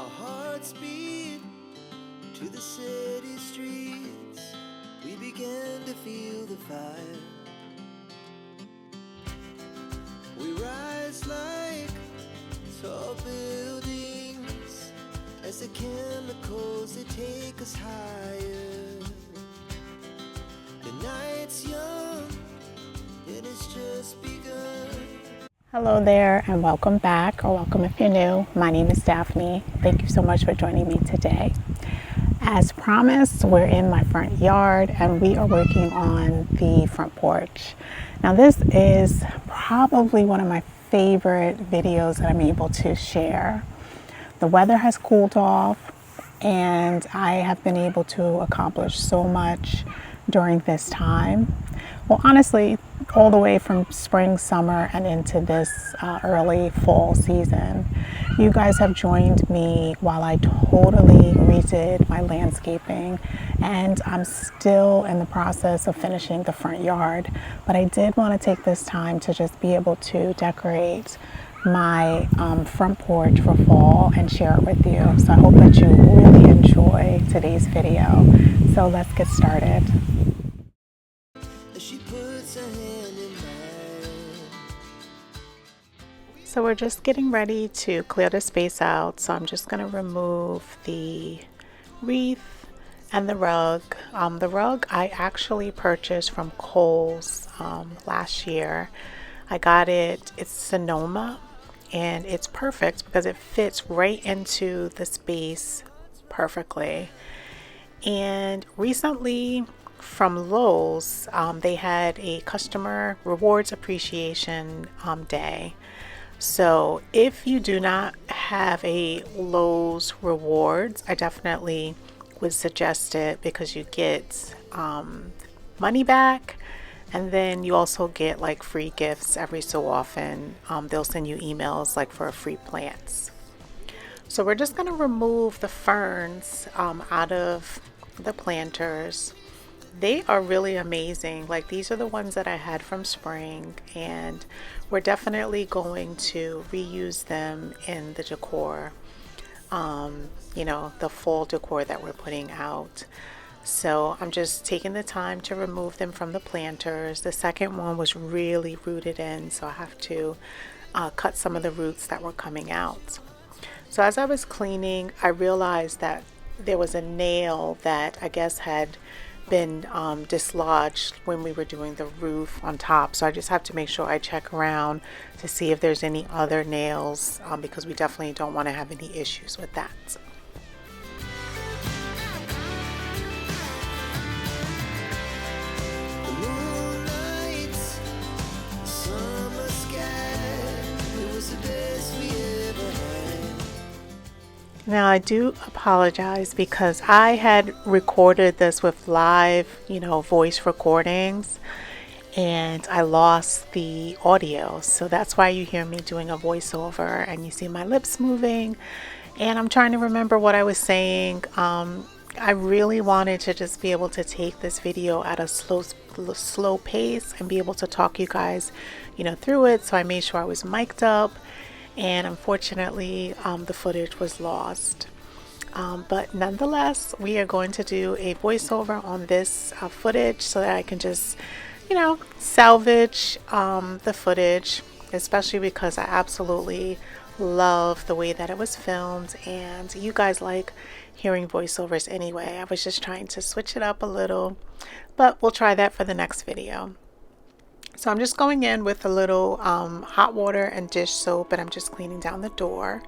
Our hearts beat to the city streets. We began to feel the fire. We rise like tall buildings as the chemicals they take us higher. The night's young and it's just begun. Hello there and welcome back, or welcome if you're new. My name is Daphne. Thank you so much for joining me today. As promised, we're in my front yard and we are working on the front porch. Now this is probably one of my favorite videos that I'm able to share. The weather has cooled off and I have been able to accomplish so much during this time. Well, honestly, all the way from spring, summer, and into this early fall season. You guys have joined me while I totally redid my landscaping, and I'm still in the process of finishing the front yard. But I did want to take this time to just be able to decorate my front porch for fall and share it with you. So I hope that you really enjoy today's video. So let's get started. She puts a hand in mine. So we're just getting ready to clear the space out. So I'm just going to remove the wreath and the rug. The rug I actually purchased from Kohl's last year. I got it, it's Sonoma, and it's perfect because it fits right into the space perfectly. And recently from Lowe's, they had a customer rewards appreciation day. So if you do not have a Lowe's rewards, I definitely would suggest it because you get money back, and then you also get like free gifts every so often. They'll send you emails like for free plants. So we're just going to remove the ferns out of the planters. They are really amazing. Like, these are the ones that I had from spring, and we're definitely going to reuse them in the decor, the fall decor that we're putting out. So I'm just taking the time to remove them from the planters. The second one was really rooted in, so I have to cut some of the roots that were coming out. So as I was cleaning, I realized that there was a nail that I guess had been dislodged when we were doing the roof on top. So I just have to make sure I check around to see if there's any other nails because we definitely don't want to have any issues with that. The moonlight, summer sky, it was the best we ever had. Now I do apologize because I had recorded this with live, voice recordings, and I lost the audio. So that's why you hear me doing a voiceover and you see my lips moving, and I'm trying to remember what I was saying. I really wanted to just be able to take this video at a slow pace and be able to talk you guys, through it. So I made sure I was mic'd up, and unfortunately the footage was lost. But nonetheless, we are going to do a voiceover on this footage so that I can just, salvage the footage, especially because I absolutely love the way that it was filmed, and you guys like hearing voiceovers anyway. I was just trying to switch it up a little, but we'll try that for the next video. So I'm just going in with a little hot water and dish soap, and I'm just cleaning down the door.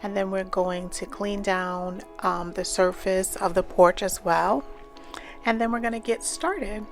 And then we're going to clean down the surface of the porch as well. And then we're going to get started.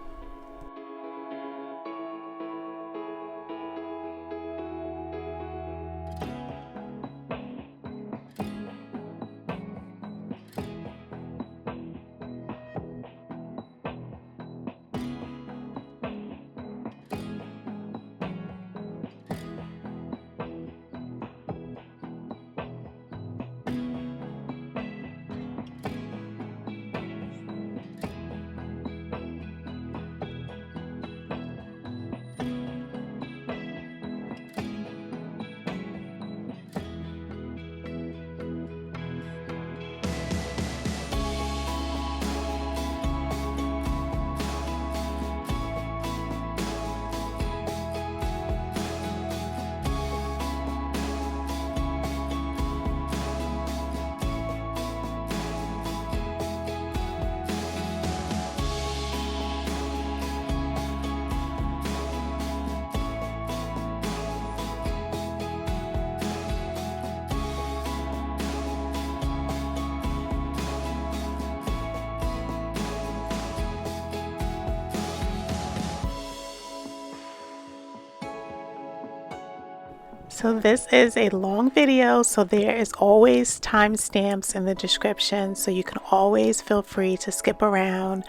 So this is a long video, so there is always timestamps in the description, so you can always feel free to skip around.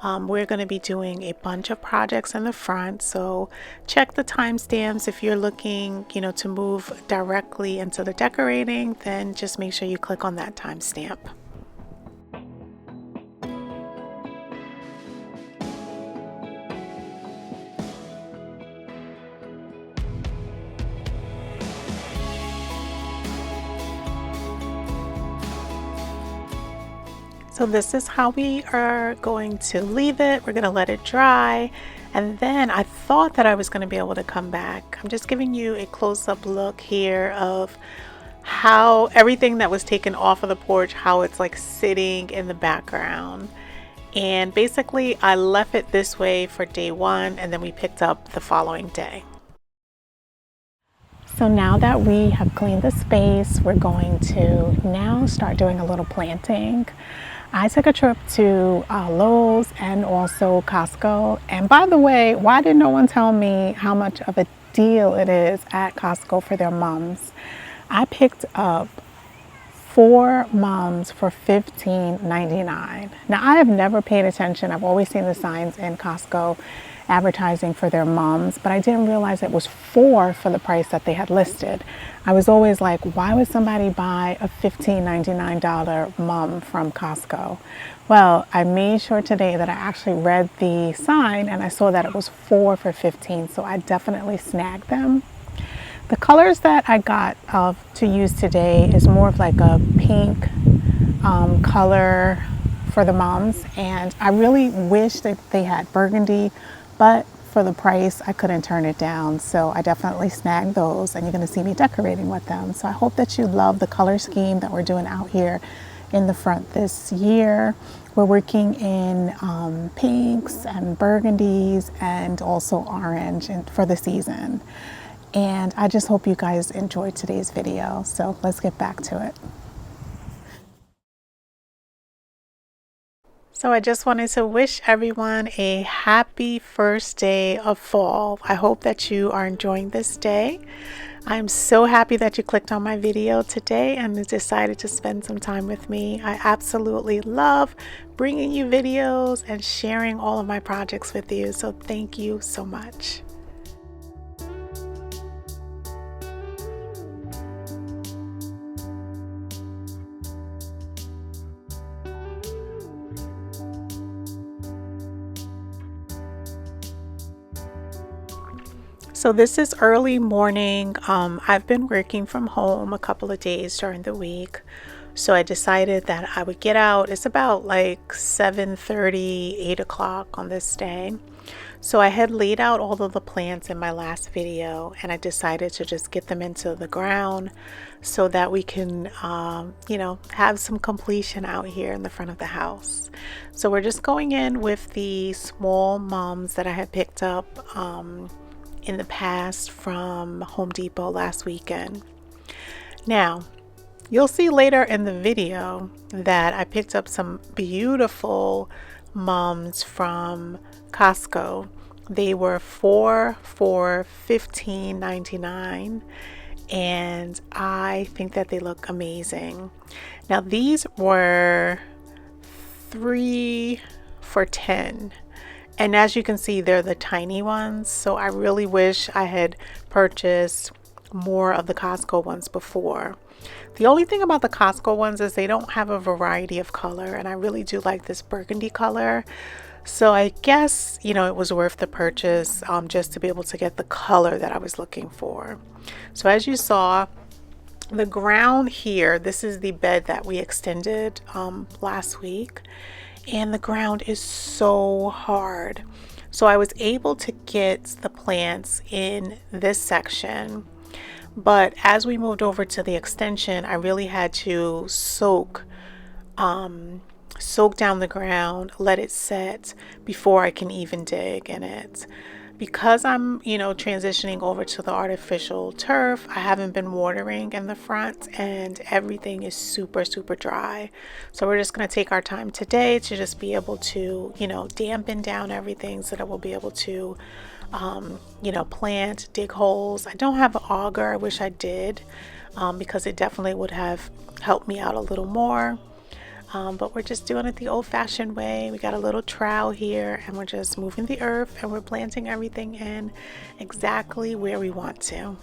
We're going to be doing a bunch of projects in the front, so check the timestamps. If you're looking, to move directly into the decorating, then just make sure you click on that timestamp. So this is how we are going to leave it. We're going to let it dry. And then I thought that I was going to be able to come back. I'm just giving you a close-up look here of how everything that was taken off of the porch, how it's like sitting in the background. And basically I left it this way for day one, and then we picked up the following day. So now that we have cleaned the space, we're going to now start doing a little planting. I took a trip to Lowe's and also Costco. And by the way, why did no one tell me how much of a deal it is at Costco for their mums? I picked up 4 mums for $15.99. Now, I have never paid attention. I've always seen the signs in Costco advertising for their mums, but I didn't realize it was 4 for the price that they had listed. I was always like, why would somebody buy a $15.99 mum from Costco? Well, I made sure today that I actually read the sign and I saw that it was 4 for $15, so I definitely snagged them. The colors that I got to use today is more of like a pink color for the mums, and I really wish that they had burgundy, but for the price I couldn't turn it down, so I definitely snagged those, and you're going to see me decorating with them. So I hope that you love the color scheme that we're doing out here in the front this year. We're working in pinks and burgundies and also orange for the season. And I just hope you guys enjoyed today's video. So let's get back to it. So I just wanted to wish everyone a happy first day of fall. I hope that you are enjoying this day. I'm so happy that you clicked on my video today and decided to spend some time with me. I absolutely love bringing you videos and sharing all of my projects with you. So thank you so much. So this is early morning. I've been working from home a couple of days during the week. So I decided that I would get out. It's about like 7:30, 8 o'clock on this day. So I had laid out all of the plants in my last video, and I decided to just get them into the ground so that we can, have some completion out here in the front of the house. So we're just going in with the small mums that I had picked up in the past from Home Depot last weekend. Now, you'll see later in the video that I picked up some beautiful mums from Costco. They were 4 for $15.99, and I think that they look amazing. Now, these were 3 for $10. And as you can see, they're the tiny ones. So I really wish I had purchased more of the Costco ones before. The only thing about the Costco ones is they don't have a variety of color. And I really do like this burgundy color. So I guess, it was worth the purchase just to be able to get the color that I was looking for. So as you saw, the ground here, this is the bed that we extended last week. And the ground is so hard. So I was able to get the plants in this section, but as we moved over to the extension, I really had to soak down the ground, let it set before I can even dig in it. Because I'm, transitioning over to the artificial turf, I haven't been watering in the front, and everything is super, super dry. So we're just going to take our time today to just be able to, dampen down everything so that we'll be able to plant, dig holes. I don't have an auger. I wish I did, because it definitely would have helped me out a little more. But we're just doing it the old-fashioned way. We got a little trowel here, and we're just moving the earth, and we're planting everything in exactly where we want to.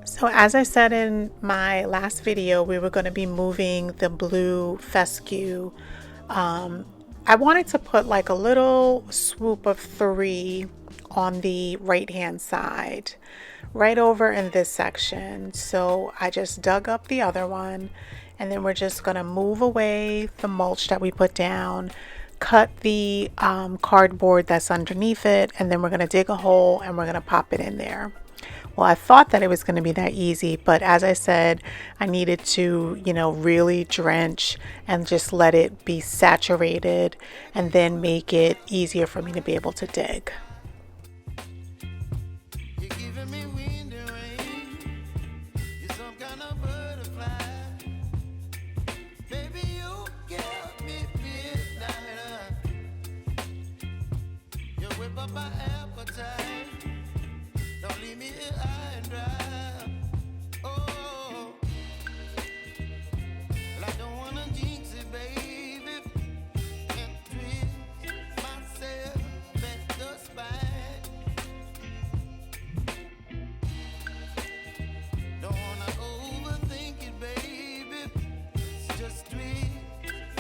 So as I said in my last video, we were going to be moving the blue fescue. I wanted to put like a little swoop of 3 on the right hand side, right over in this section. So I just dug up the other one, and then we're just going to move away the mulch that we put down, cut the cardboard that's underneath it, and then we're going to dig a hole and we're going to pop it in there. Well, I thought that it was going to be that easy, but as I said, I needed to, really drench and just let it be saturated and then make it easier for me to be able to dig. You're giving me wind and rain. You're some kind of butterfly. Baby, you give me midnight. You whip up my appetite. Don't leave me here high and dry. Oh, well, I don't wanna jinx it, baby, and twist myself at the spine. Don't wanna overthink it, baby. It's just twist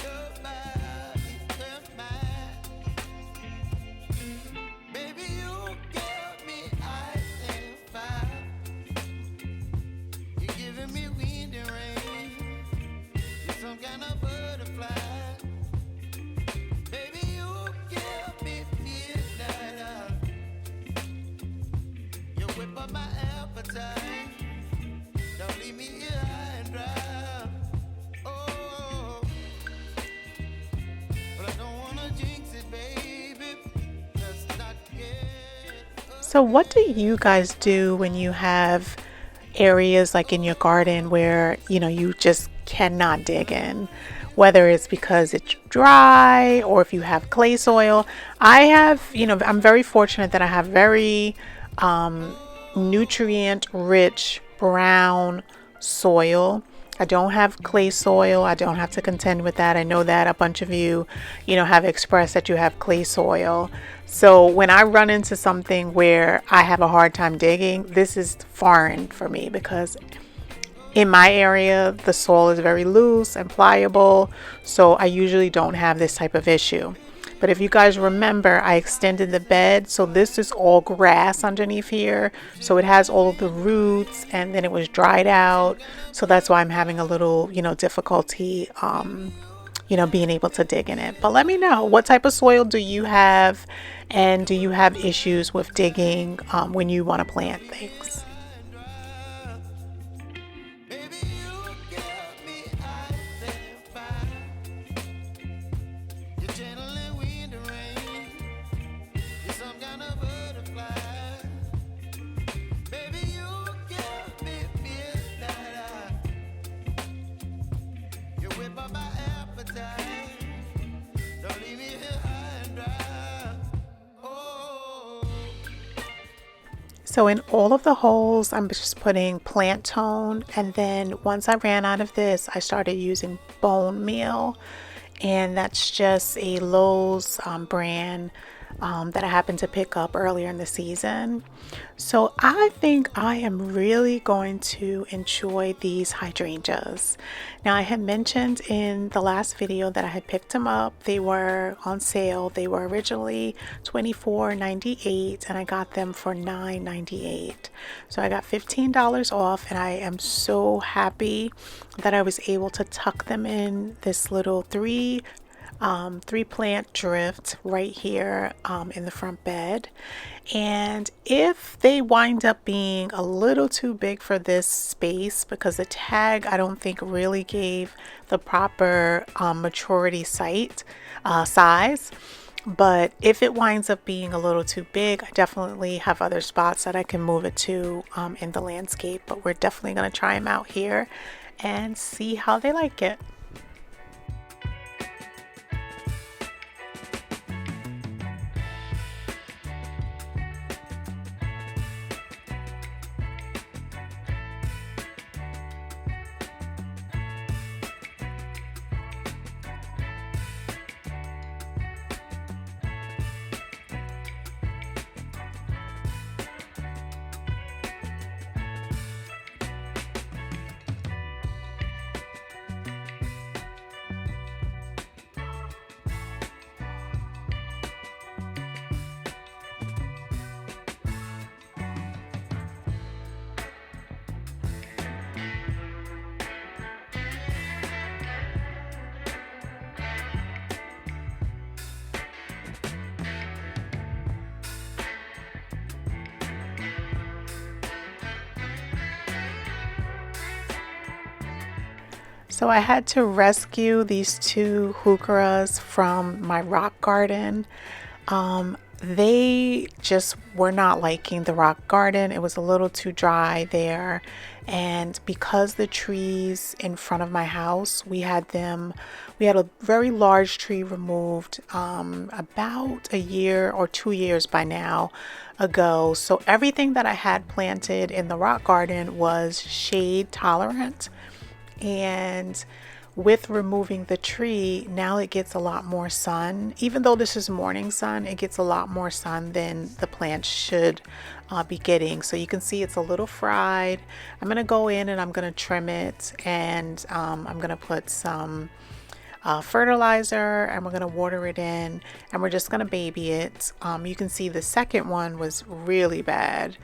your body and mine. Baby, you give me ice and fire. You're giving me wind and rain. You're some kind of butterfly. Baby, you give me midnight. You whip up my appetite. Don't leave me here high and dry. Oh, but I don't wanna jinx it, baby. Let's not get. So what do you guys do when you have areas like in your garden where, you just cannot dig in? Whether it's because it's dry or if you have clay soil. I have, I'm very fortunate that I have very nutrient rich brown soil. I don't have clay soil. I don't have to contend with that. I know that a bunch of you, have expressed that you have clay soil. So when I run into something where I have a hard time digging, this is foreign for me because in my area, the soil is very loose and pliable. So I usually don't have this type of issue. But if you guys remember, I extended the bed. So this is all grass underneath here. So it has all of the roots and then it was dried out. So that's why I'm having a little, difficulty, being able to dig in it. But let me know, what type of soil do you have? And do you have issues with digging when you want to plant things? You're gentle and wind and rain. You're some kind of butterfly. So in all of the holes, I'm just putting plant tone, and then once I ran out of this, I started using bone meal, and that's just a Lowe's brand that I happened to pick up earlier in the season. So I think I am really going to enjoy these hydrangeas. Now, I had mentioned in the last video that I had picked them up. They were on sale. They were originally $24.98 and I got them for $9.98. So I got $15 off, and I am so happy that I was able to tuck them in this little three plant drift right here in the front bed. And if they wind up being a little too big for this space, because the tag I don't think really gave the proper maturity size, but if it winds up being a little too big, I definitely have other spots that I can move it to in the landscape. But we're definitely going to try them out here and see how they like it. So I had to rescue these two heucheras from my rock garden. They just were not liking the rock garden. It was a little too dry there. And because the trees in front of my house, we had a very large tree removed about a year or 2 years by now ago. So everything that I had planted in the rock garden was shade tolerant. And with removing the tree, now it gets a lot more sun. Even though this is morning sun, it gets a lot more sun than the plant should be getting. So you can see it's a little fried. I'm going to go in and I'm going to trim it, and I'm going to put some fertilizer, and we're going to water it in, and we're just going to baby it. You can see the second one was really bad.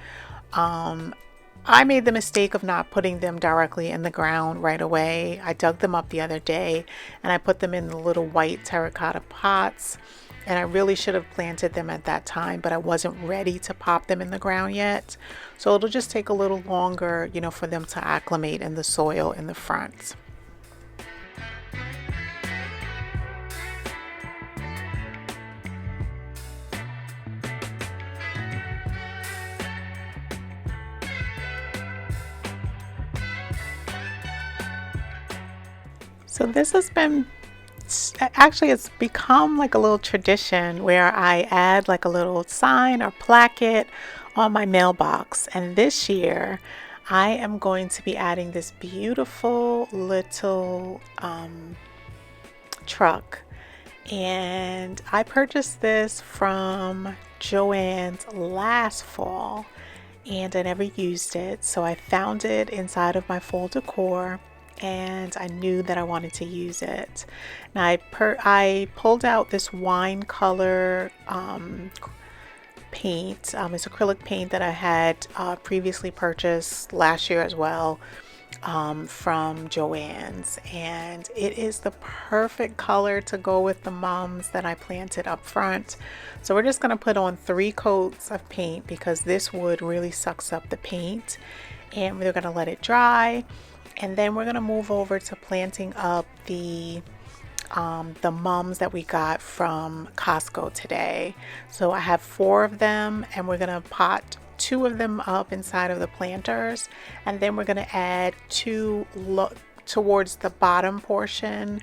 I made the mistake of not putting them directly in the ground right away. I dug them up the other day and I put them in the little white terracotta pots, and I really should have planted them at that time, but I wasn't ready to pop them in the ground yet. So it'll just take a little longer, for them to acclimate in the soil in the front. So this has been, actually it's become like a little tradition where I add like a little sign or placket on my mailbox. And this year I am going to be adding this beautiful little truck. And I purchased this from Joann's last fall and I never used it. So I found it inside of my fall decor, and I knew that I wanted to use it. Now I pulled out this wine color paint. It's acrylic paint that I had previously purchased last year as well from Joann's, and it is the perfect color to go with the mums that I planted up front. So we're just going to put on 3 coats of paint because this wood really sucks up the paint, and we're going to let it dry. And then we're going to move over to planting up the mums that we got from Costco today. So I have 4 of them, and we're going to pot 2 of them up inside of the planters, and then we're going to add 2 towards the bottom portion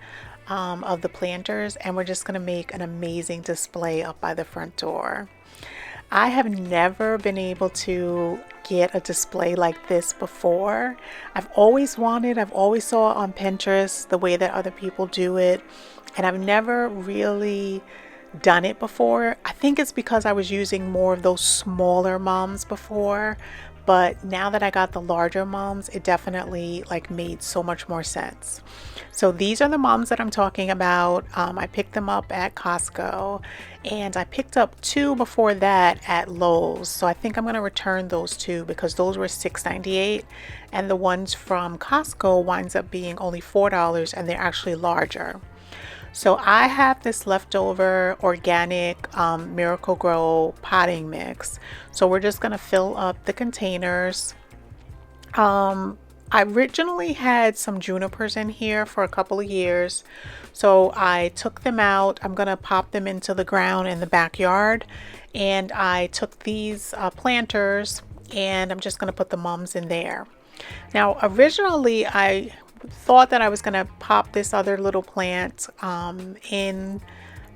of the planters, and we're just going to make an amazing display up by the front door. I have never been able to get a display like this before. I've always saw on Pinterest the way that other people do it, and I've never really done it before. I think it's because I was using more of those smaller mums before, but now that I got the larger mums, it definitely like made so much more sense. So these are the mums that I'm talking about. I picked them up at Costco, and I picked up two before that at Lowe's. So I think I'm going to return those two because those were $6.98, and the ones from Costco winds up being only $4, and they're actually larger. So I have this leftover organic Miracle Grow potting mix. So we're just going to fill up the containers. I originally had some junipers in here for a couple of years. So I took them out. I'm going to pop them into the ground in the backyard. And I took these planters and I'm just going to put the mums in there. Now, originally I thought that I was going to pop this other little plant in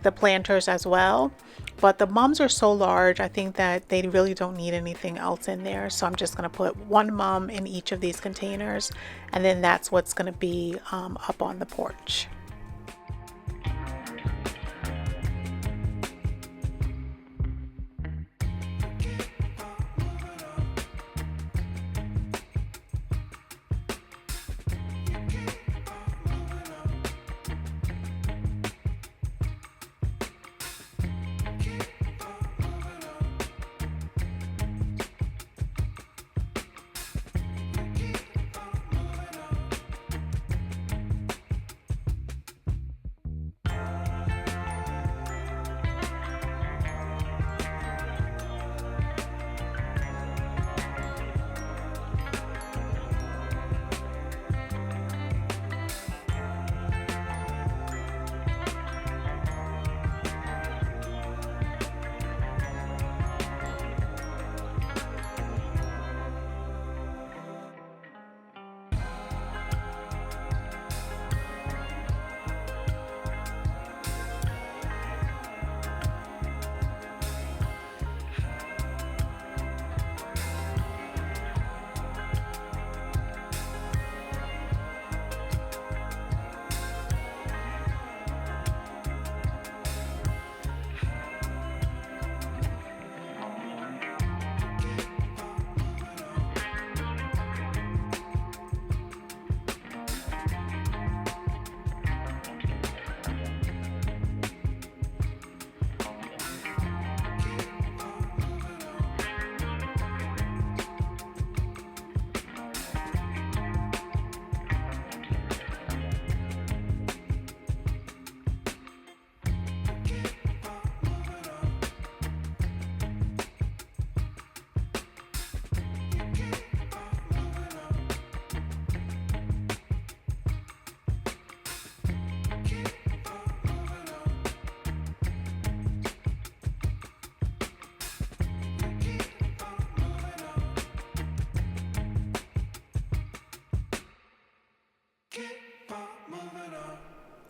the planters as well, but the mums are so large, I think that they really don't need anything else in there. So I'm just going to put one mum in each of these containers, and then that's what's going to be up on the porch.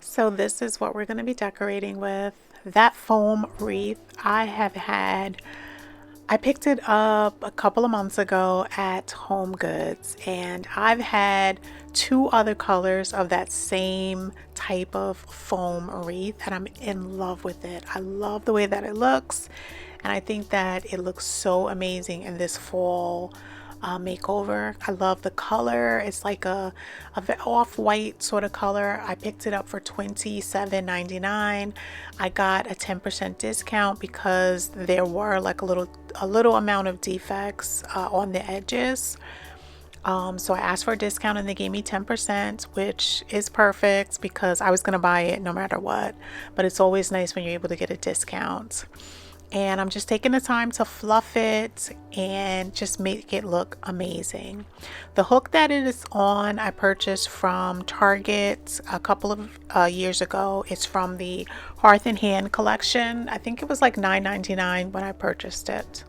So this is what we're going to be decorating with. That foam wreath I picked it up a couple of months ago at Home Goods, and I've had two other colors of that same type of foam wreath, and I'm in love with it. I love the way that it looks, and I think that it looks so amazing in this fall makeover. I love the color. It's like a off-white sort of color. I picked it up for $27.99. I got a 10% discount because there were like a little amount of defects on the edges. So I asked for a discount and they gave me 10%, which is perfect because I was going to buy it no matter what. But it's always nice when you're able to get a discount. And I'm just taking the time to fluff it and just make it look amazing. The hook that it is on, I purchased from Target a couple of years ago. It's from the Hearth and Hand collection. I think it was like $9.99 when I purchased it.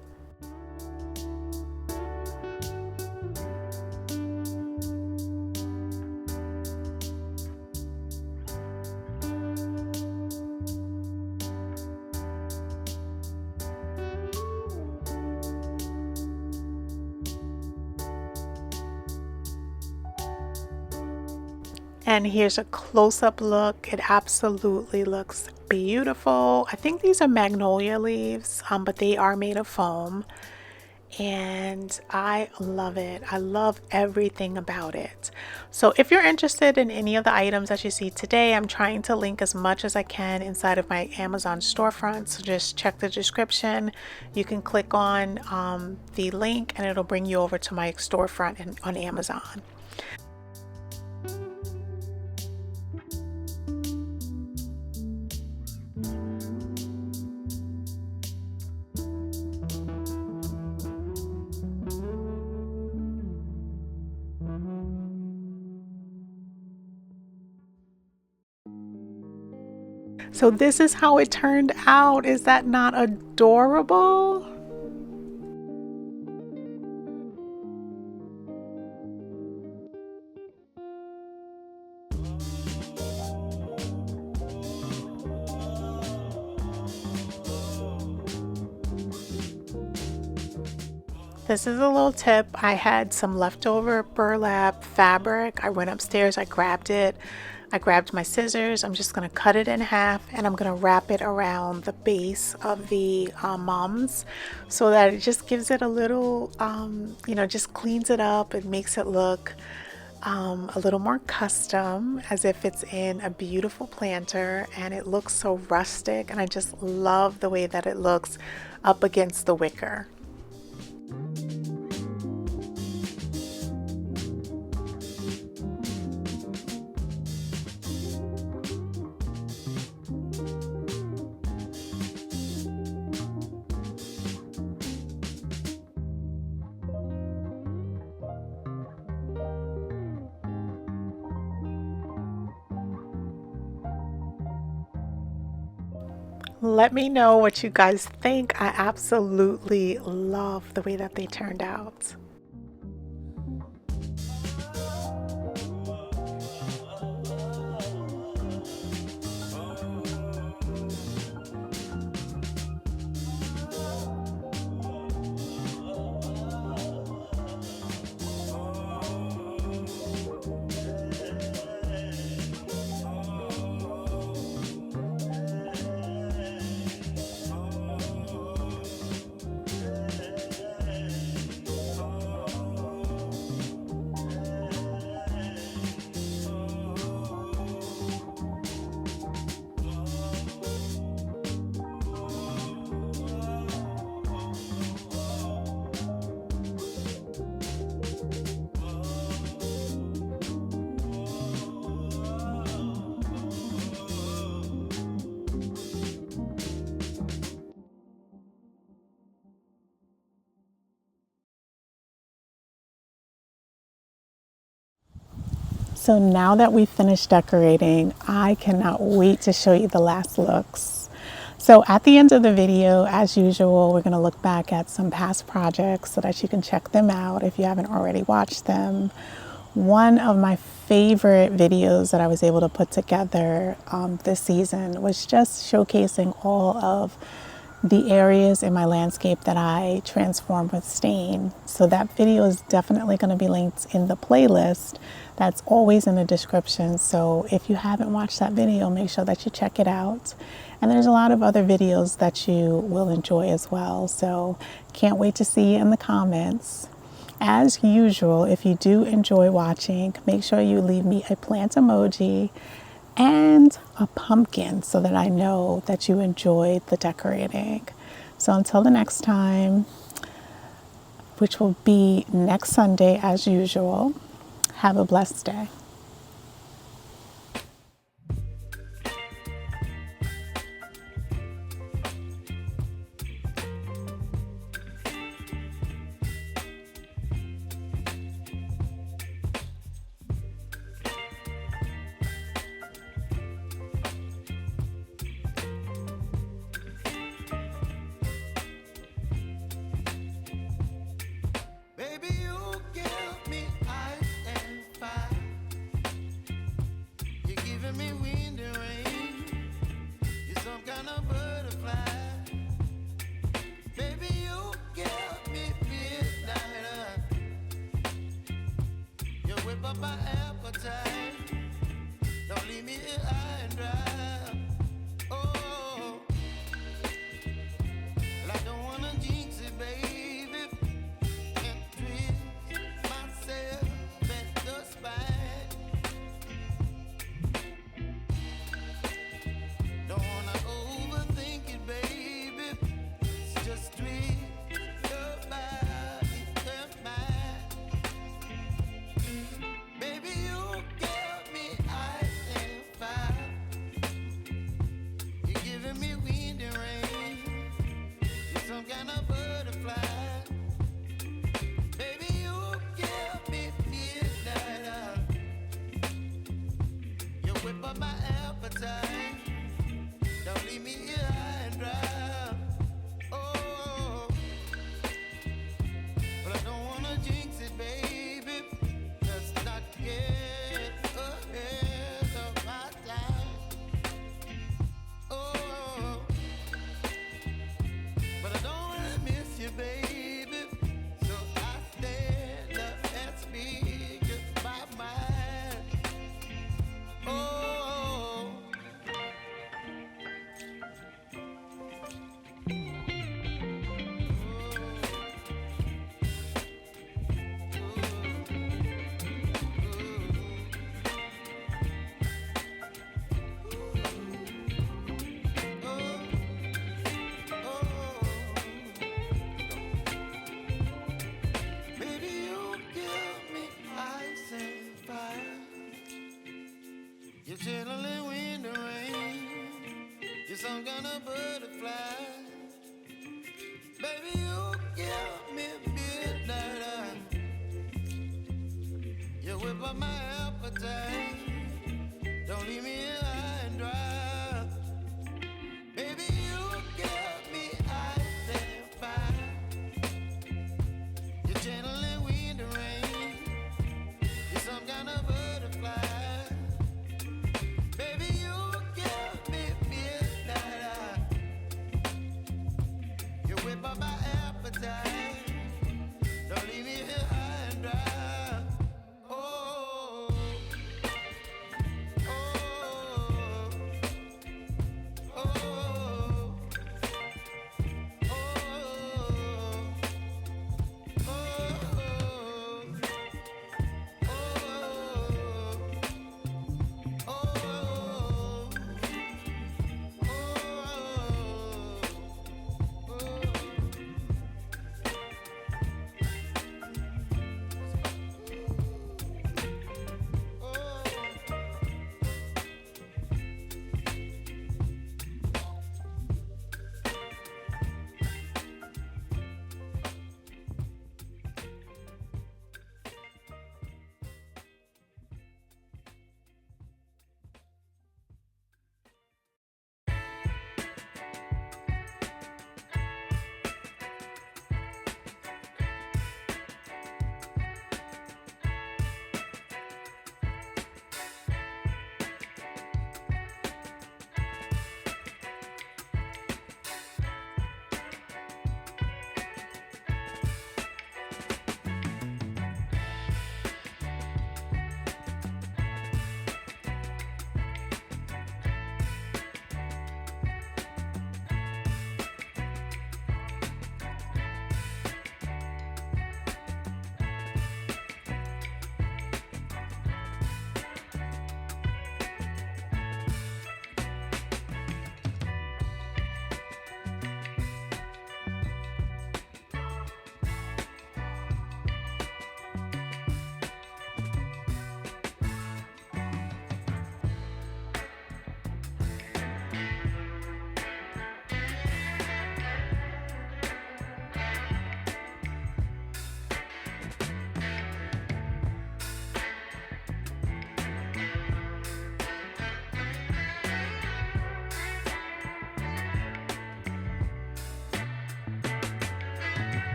And here's a close-up look. It absolutely looks beautiful. I think these are magnolia leaves, but they are made of foam. And I love it. I love everything about it. So if you're interested in any of the items that you see today, I'm trying to link as much as I can inside of my Amazon storefront. So just check the description. You can click on the link and it'll bring you over to my storefront on Amazon. So this is how it turned out. Is that not adorable? This is a little tip. I had some leftover burlap fabric. I went upstairs, I grabbed it. I grabbed my scissors. I'm just going to cut it in half and I'm going to wrap it around the base of the mums so that it just gives it a little, just cleans it up. It makes it look a little more custom, as if it's in a beautiful planter, and it looks so rustic, and I just love the way that it looks up against the wicker. Let me know what you guys think. I absolutely love the way that they turned out. So now that we've finished decorating, I cannot wait to show you the last looks. So at the end of the video, as usual, we're going to look back at some past projects so that you can check them out if you haven't already watched them. One of my favorite videos that I was able to put together this season was just showcasing all of the areas in my landscape that I transformed with stain. So that video is definitely going to be linked in the playlist. That's always in the description. So if you haven't watched that video, make sure that you check it out. And there's a lot of other videos that you will enjoy as well. So can't wait to see you in the comments. As usual, if you do enjoy watching, make sure you leave me a plant emoji and a pumpkin so that I know that you enjoyed the decorating. So until the next time, which will be next Sunday as usual, have a blessed day. Baby, you give me ice and fire. You're giving me wind and rain. You're some kind of butterfly. Baby, you give me midnight. You whip up my appetite. and dry. Oh, well, I don't wanna jinx it, baby, and twist myself at the spine. Don't wanna overthink it, baby. It's just twist your body and mine. Baby, you give me ice and fire. You're giving me wind and rain. You're some kind of butterfly. Baby, you give me midnight. You whip up my appetite. Don't leave me here high and dry. Oh, but I don't wanna jinx it, baby. Let's not get ahead of my time. Oh, but I don't wanna miss you, baby. So I stand up and speak my mind. Oh. Baby, you give me ice and fire. You're chilling wind and rain. You're some kind of butterfly. Baby, you give me midnight. You whip up my appetite.